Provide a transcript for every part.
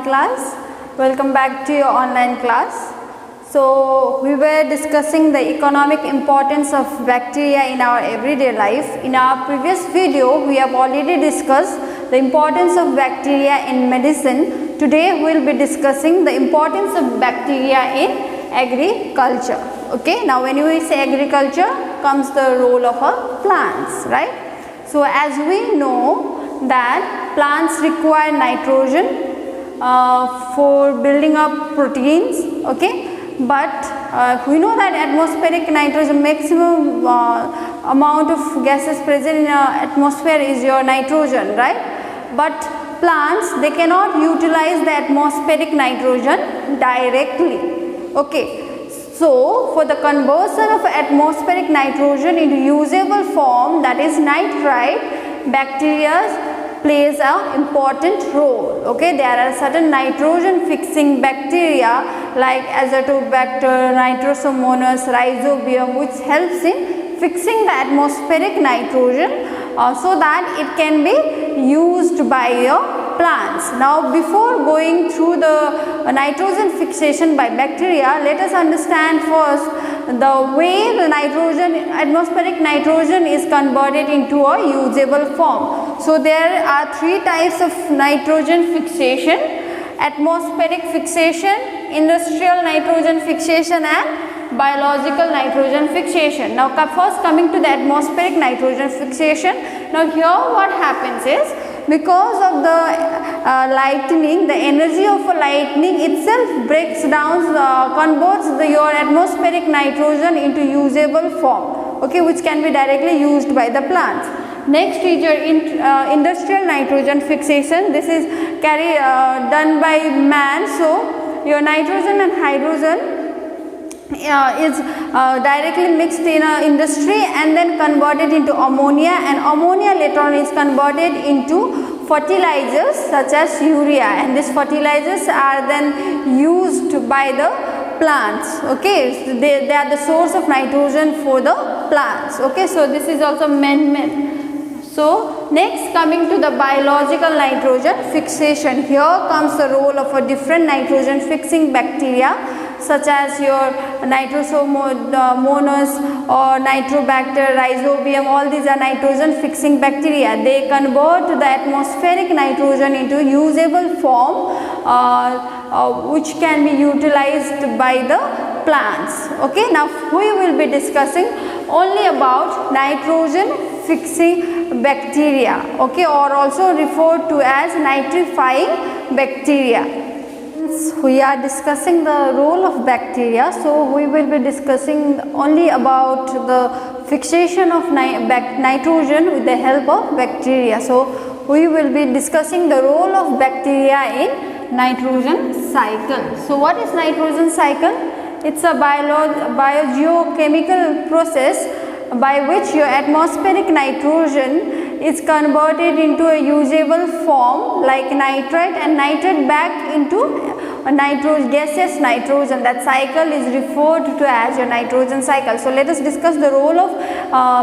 class. Welcome back to your online class. So we were discussing the economic importance of bacteria in our everyday life. In our previous video, we have already discussed the importance of bacteria in medicine. Today we will be discussing the importance of bacteria in agriculture. Okay, now when we say agriculture, comes the role of plants, right? So as we know that plants require nitrogen for building up proteins, okay, but we know that atmospheric nitrogen, maximum amount of gases present in our atmosphere is your nitrogen, right? But plants, they cannot utilize the atmospheric nitrogen directly, okay. So for the conversion of atmospheric nitrogen into usable form, that is nitrite, bacteria plays an important role, okay. There are certain nitrogen fixing bacteria like Azotobacter, Nitrosomonas, Rhizobium, which helps in fixing the atmospheric nitrogen so that it can be used by your plants. Now before going through the nitrogen fixation by bacteria, let us understand first the way the nitrogen, atmospheric nitrogen is converted into a usable form. So there are three types of nitrogen fixation: atmospheric fixation, industrial nitrogen fixation and biological nitrogen fixation. Now first coming to the atmospheric nitrogen fixation. Now here what happens is, because of the lightning, the energy of a lightning itself breaks down, converts your atmospheric nitrogen into usable form, okay, which can be directly used by the plants. Next is your industrial nitrogen fixation. This is done by man. So your nitrogen and hydrogen is directly mixed in a industry and then converted into ammonia, and ammonia later on is converted into fertilizers such as urea, and these fertilizers are then used by the plants, okay. So they are the source of nitrogen for the plants, okay. So this is also man-made. So next coming to the biological nitrogen fixation. Here comes the role of a different nitrogen fixing bacteria such as your Nitrosomonas or Nitrobacter, Rhizobium. All these are nitrogen fixing bacteria. They convert the atmospheric nitrogen into usable form which can be utilized by the plants, okay. Now we will be discussing only about nitrogen fixing bacteria, okay, or also referred to as nitrifying bacteria. We are discussing the role of bacteria, so we will be discussing only about the fixation of nitrogen with the help of bacteria. So we will be discussing the role of bacteria in nitrogen cycle. So what is nitrogen cycle? It's a biogeochemical process by which your atmospheric nitrogen is converted into a usable form like nitrite and nitrate back into a gaseous nitrogen. That cycle is referred to as your nitrogen cycle. So let us discuss the role of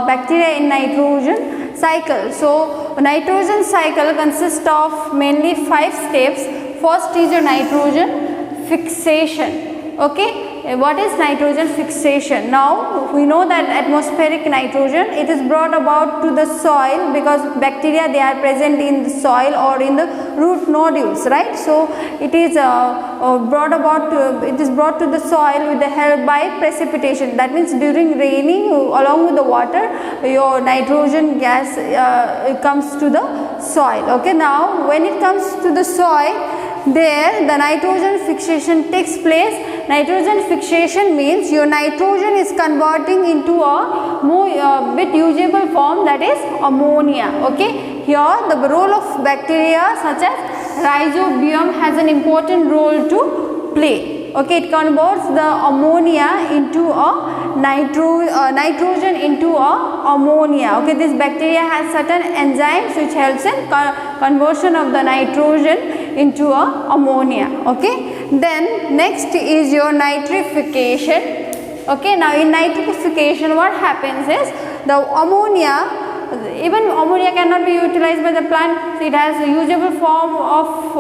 bacteria in nitrogen cycle. So nitrogen cycle consists of mainly 5 steps. First is your nitrogen fixation, okay. What is nitrogen fixation? Now we know that atmospheric nitrogen, it is brought about to the soil because bacteria, they are present in the soil or in the root nodules, right? So it is brought to the soil with the help by precipitation. That means during raining, along with the water, your nitrogen gas comes to the soil, okay. Now when it comes to the soil, there the nitrogen fixation takes place. Nitrogen fixation means your nitrogen is converting into a more bit usable form, that is ammonia, okay. Here the role of bacteria such as Rhizobium has an important role to play, okay. It converts the ammonia into a nitrogen into a ammonia, okay. This bacteria has certain enzymes which helps in conversion of the nitrogen into a ammonia, okay. Then next is your nitrification, okay. Now in nitrification what happens is, the ammonia even ammonia cannot be utilized by the plant. It has a usable form of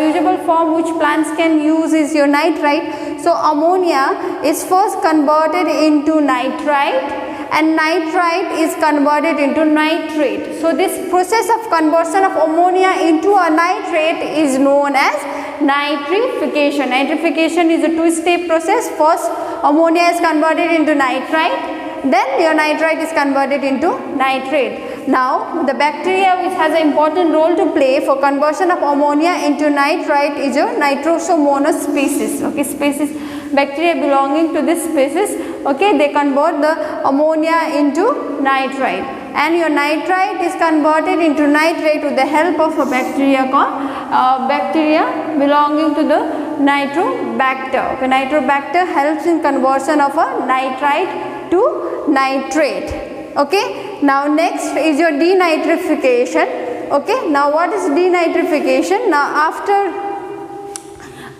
usable form which plants can use is your nitrite. So ammonia is first converted into nitrite and nitrite is converted into nitrate. So this process of conversion of ammonia into a nitrate is known as nitrification. Nitrification is a two-step process. First ammonia is converted into nitrite, then your nitrite is converted into nitrate. Now the bacteria which has an important role to play for conversion of ammonia into nitrite is your Nitrosomonas species. Okay, species, bacteria belonging to this species, okay, they convert the ammonia into nitrite, and your nitrite is converted into nitrate with the help of a bacteria called bacteria belonging to the Nitrobacter. Okay, Nitrobacter helps in conversion of a nitrite to nitrate. Okay, now next is your denitrification. Okay, now what is denitrification? Now after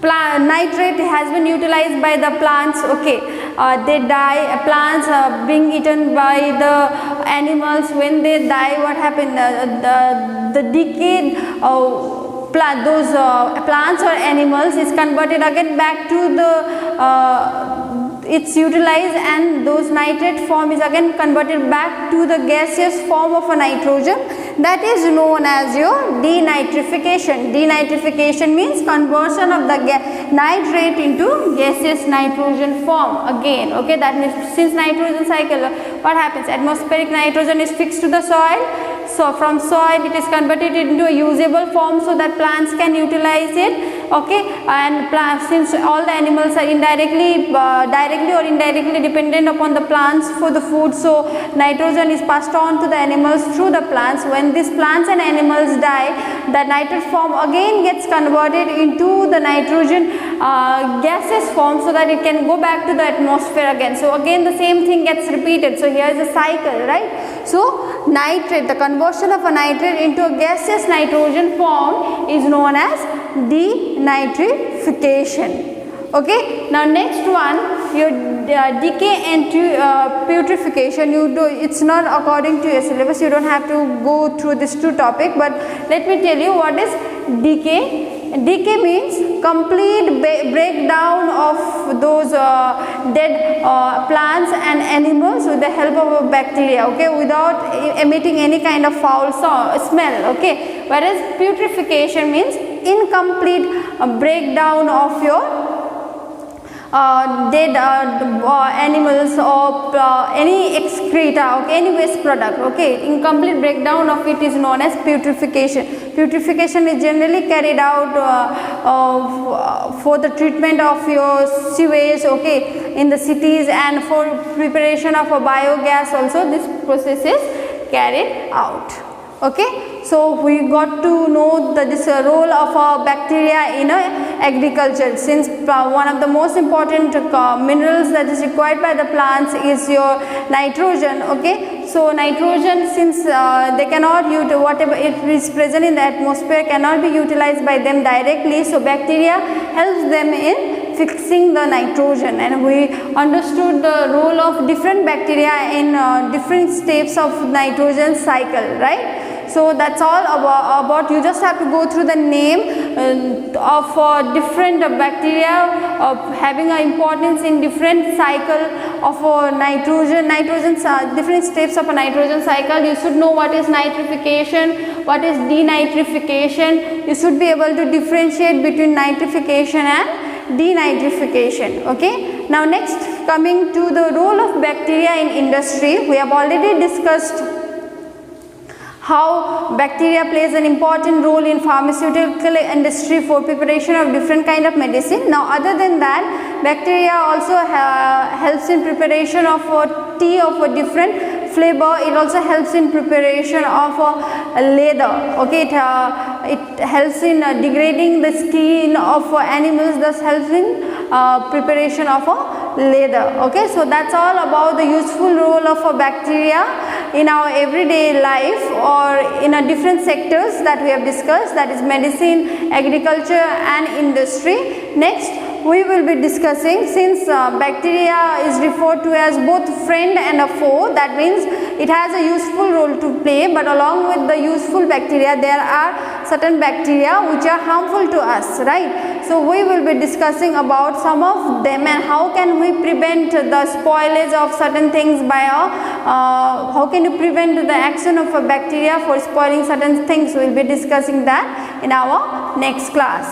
nitrate has been utilized by the plants, okay, they die, plants are being eaten by the animals. When they die, what happened? The decayed those plants or animals is converted again back to the it's utilized, and those nitrate form is again converted back to the gaseous form of a nitrogen. That is known as your denitrification. Denitrification means conversion of the nitrate into gaseous nitrogen form again. Okay, that means since nitrogen cycle, what happens? Atmospheric nitrogen is fixed to the soil. So from soil it is converted into a usable form so that plants can utilize it. Okay, and plants, since all the animals are directly or indirectly dependent upon the plants for the food, so nitrogen is passed on to the animals through the plants. When these plants and animals die, the nitrate form again gets converted into the nitrogen gaseous form so that it can go back to the atmosphere again. So again the same thing gets repeated. So here is a cycle, right? So nitrate, the conversion of a nitrate into a gaseous nitrogen form is known as denitrification. Okay, now next one, your decay and putrefaction. It's not according to your syllabus, you don't have to go through these two topics, but let me tell you what is decay. Decay means complete breakdown of those dead plants and animals with the help of a bacteria, okay, without emitting any kind of foul smell, okay. Whereas putrefaction means incomplete breakdown of your dead animals or any excreta, okay, any waste product, okay. Incomplete breakdown of it is known as putrefaction. Putrefaction is generally carried out for the treatment of your sewage, okay, in the cities, and for preparation of a biogas also this process is carried out. Okay, so we got to know this role of bacteria in agriculture, since one of the most important minerals that is required by the plants is your nitrogen. Okay, so nitrogen, since they cannot whatever it is present in the atmosphere cannot be utilized by them directly, so bacteria helps them in fixing the nitrogen, and we understood the role of different bacteria in different steps of nitrogen cycle, right? So that's all about you just have to go through the name of different bacteria having an importance in different cycle of nitrogen, different steps of a nitrogen cycle. You should know what is nitrification, what is denitrification. You should be able to differentiate between nitrification and denitrification. Okay, now next, coming to the role of bacteria in industry, we have already discussed how bacteria plays an important role in pharmaceutical industry for preparation of different kind of medicine. Now other than that, bacteria also helps in preparation of tea of a different flavor. It also helps in preparation of leather. Okay, it helps in degrading the skin of animals, thus helps in preparation of leather. Okay, so that's all about the useful role of bacteria in our everyday life or in different sectors that we have discussed, that is medicine, agriculture and industry. Next, we will be discussing, since bacteria is referred to as both friend and a foe, that means it has a useful role to play, but along with the useful bacteria there are certain bacteria which are harmful to us, right? So we will be discussing about some of them and how can we prevent the spoilage of certain things by how can you prevent the action of a bacteria for spoiling certain things. We will be discussing that in our next class.